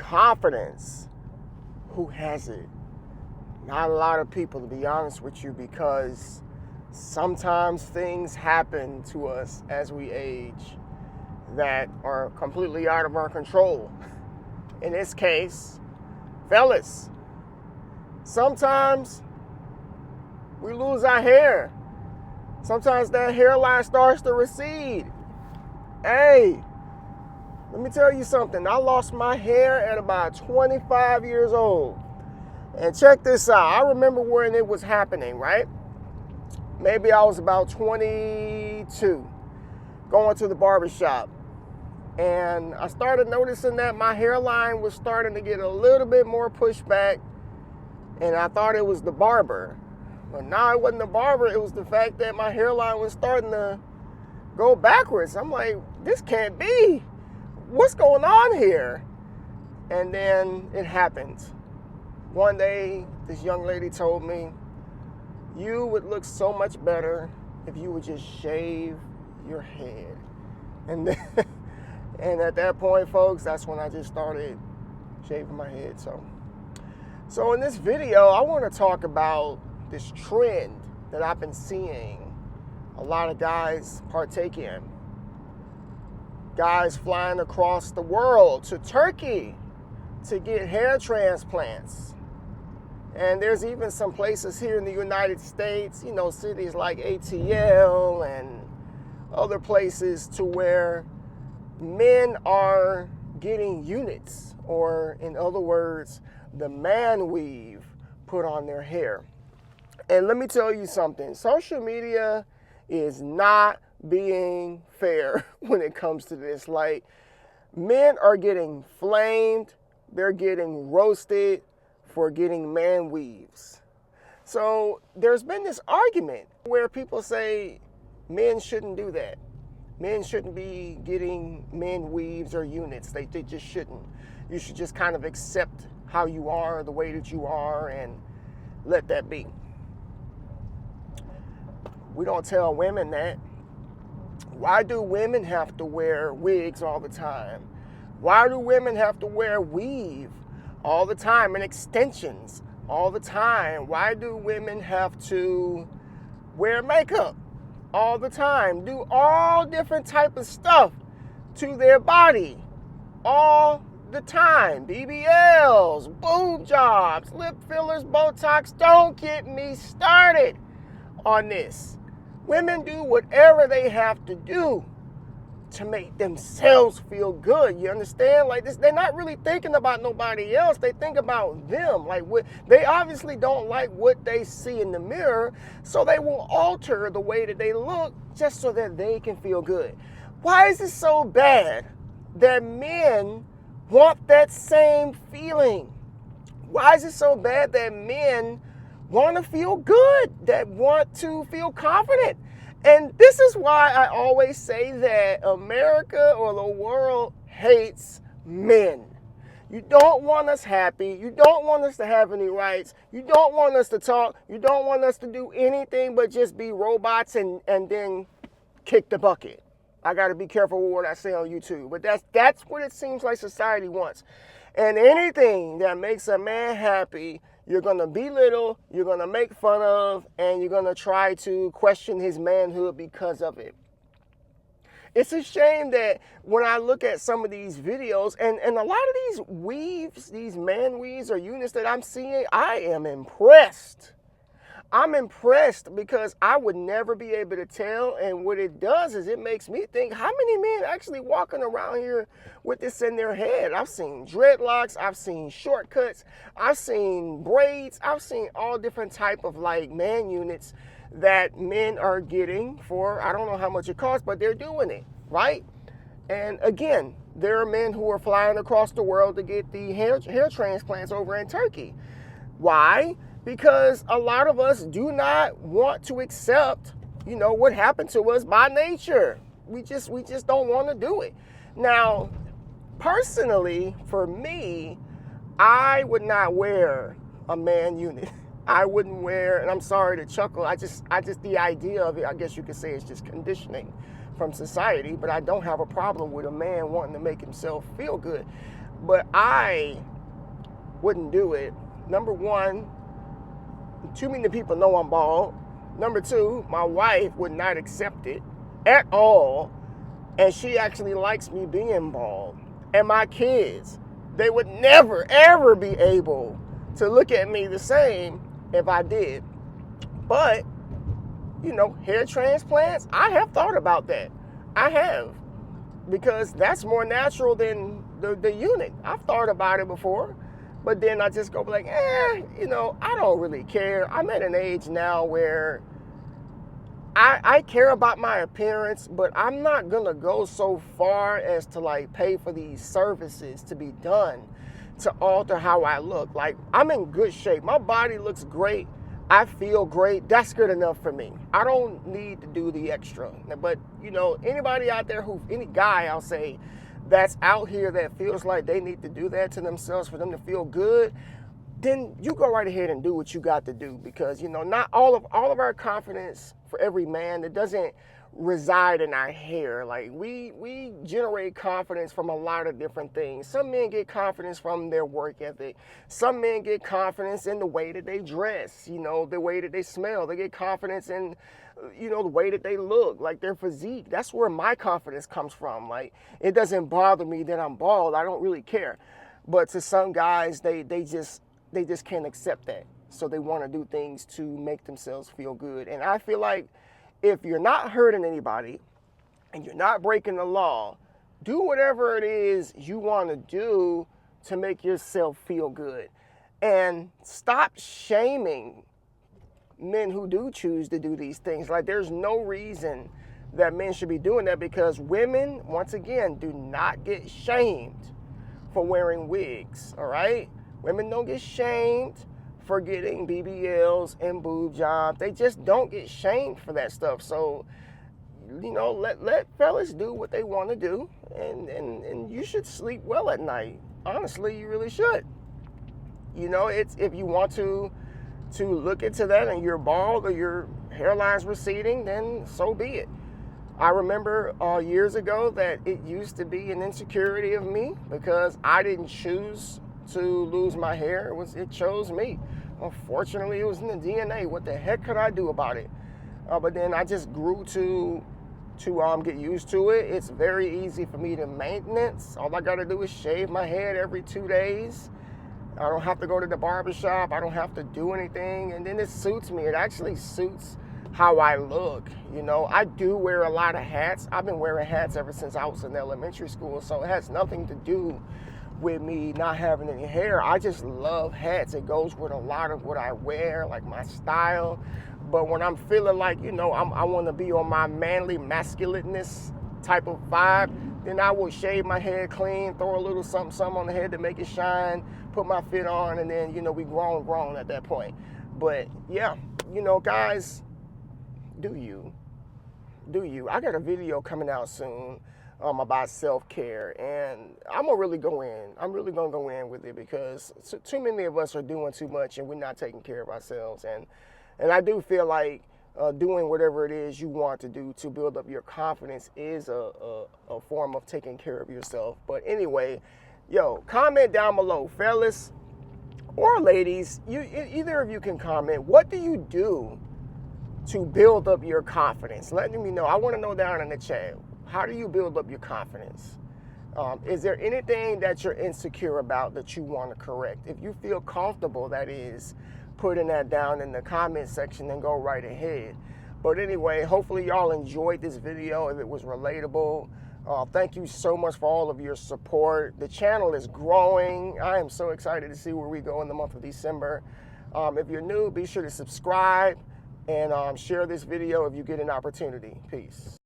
confidence, who has it? Not a lot of people, to be honest with you, because sometimes things happen to us as we age that are completely out of our control. In this case, fellas, sometimes we lose our hair. Sometimes that hairline starts to recede. Hey, let me tell you something. I lost my hair at about 25 years old. And check this out. I remember when it was happening, right? Maybe I was about 22, going to the barbershop. And I started noticing that my hairline was starting to get a little bit more pushed back. And I thought it was the barber. But no, it wasn't the barber. It was the fact that my hairline was starting to go backwards. I'm like, this can't be. What's going on here? And then it happened. One day, this young lady told me, you would look so much better if you would just shave your head. And then, and at that point, folks, that's when I just started shaving my head. So in this video, I want to talk about this trend that I've been seeing a lot of guys partake in. Guys flying across the world to Turkey to get hair transplants. And there's even some places here in the United States, you know, cities like ATL and other places to where men are getting units, or in other words, the man weave put on their hair. And let me tell you something, social media is not being fair when it comes to this. Like, men are getting flamed, they're getting roasted for getting man weaves. So there's been this argument where people say men shouldn't do that. Men shouldn't be getting men weaves or units. They just shouldn't. You should just kind of accept how you are, the way that you are, and let that be. We don't tell women that. Why do women have to wear wigs all the time? Why do women have to wear weave all the time and extensions all the time? Why do women have to wear makeup all the time? Do all different type of stuff to their body all the time? BBLs, boob jobs, lip fillers, Botox. Don't get me started on this. Women do whatever they have to do to make themselves feel good. You understand? Like this, they're not really thinking about nobody else. They think about them. Like they obviously don't like what they see in the mirror, so they will alter the way that they look just so that they can feel good. Why is it so bad that men want that same feeling? Why is it so bad that men want to feel good, that want to feel confident? And this is why I always say that America or the world hates men. You don't want us happy. You don't want us to have any rights. You don't want us to talk. You don't want us to do anything but just be robots and then kick the bucket. I got to be careful with what I say on YouTube. But that's what it seems like society wants. And anything that makes a man happy, you're going to belittle, you're going to make fun of, and you're going to try to question his manhood because of it. It's a shame that when I look at some of these videos, and a lot of these weaves, these man weaves or units that I'm seeing, I am impressed. I'm impressed because I would never be able to tell, and what it does is it makes me think, how many men actually walking around here with this in their head? I've seen dreadlocks, I've seen shortcuts, I've seen braids, I've seen all different type of like man units that men are getting for, I don't know how much it costs, but they're doing it, right? And again, there are men who are flying across the world to get the hair transplants over in Turkey. Why? Because a lot of us do not want to accept, you know, what happened to us by nature. We just don't want to do it. Now, personally, for me, I would not wear a man unit. I wouldn't wear, and I'm sorry to chuckle, I just the idea of it, I guess you could say, it's just conditioning from society, but I don't have a problem with a man wanting to make himself feel good. but I wouldn't do it. Number one, too many people know I'm bald. Number two, my wife would not accept it at all, and she actually likes me being bald. And my kids, they would never, ever be able to look at me the same if I did. But, hair transplants, I have thought about that. I have. Because that's more natural than the unit. I've thought about it before. But then I just go like, I don't really care. I'm at an age now where I care about my appearance, but I'm not gonna go so far as to like pay for these services to be done to alter how I look. Like, I'm in good shape. My body looks great. I feel great. That's good enough for me. I don't need to do the extra. But, anybody out there any guy, I'll say, that's out here that feels like they need to do that to themselves for them to feel good, then you go right ahead and do what you got to do. Because, not all of our confidence for every man, it doesn't reside in our hair. Like, we generate confidence from a lot of different things. Some men get confidence from their work ethic. Some men get confidence in the way that they dress, the way that they smell. They get confidence in, the way that they look, like their physique. That's where my confidence comes from. Like, it doesn't bother me that I'm bald. I don't really care. But to some guys, they just can't accept that. So they want to do things to make themselves feel good. And I feel like if you're not hurting anybody and you're not breaking the law, do whatever it is you want to do to make yourself feel good. And stop shaming men who do choose to do these things. Like, there's no reason that men should be doing that, because women, once again, do not get shamed for wearing wigs, all right? Women don't get shamed for getting BBLs and boob jobs. They just don't get shamed for that stuff. So, let fellas do what they want to do, and you should sleep well at night. Honestly, you really should. It's, if you want to look into that and you're bald or your hairline's receding, then so be it. I remember years ago that it used to be an insecurity of me because I didn't choose to lose my hair. It chose me. Unfortunately, it was in the DNA. What the heck could I do about it? But then I just grew to get used to it. It's very easy for me to maintenance. All I got to do is shave my head every 2 days. I don't have to go to the barbershop. I don't have to do anything. And then it suits me. It actually suits how I look. I do wear a lot of hats. I've been wearing hats ever since I was in elementary school. So it has nothing to do with me not having any hair. I just love hats. It goes with a lot of what I wear, like my style. But when I'm feeling like, I want to be on my manly masculineness type of vibe, then I will shave my head clean, throw a little something on the head to make it shine, put my fit on, and then, we grown at that point. But yeah, guys, do you. I got a video coming out soon about self-care, and I'm gonna really go in. I'm really gonna go in with it because too many of us are doing too much and we're not taking care of ourselves. And I do feel like doing whatever it is you want to do to build up your confidence is a form of taking care of yourself. But anyway, comment down below, fellas or ladies. Either of you can comment. What do you do to build up your confidence? Let me know. I want to know down in the chat. How do you build up your confidence? Is there anything that you're insecure about that you want to correct? If you feel comfortable, that is, putting that down in the comment section, and go right ahead. But anyway, hopefully y'all enjoyed this video. If it was relatable, thank you so much for all of your support. The channel is growing. I am so excited to see where we go in the month of December. If you're new, be sure to subscribe and share this video if you get an opportunity. Peace.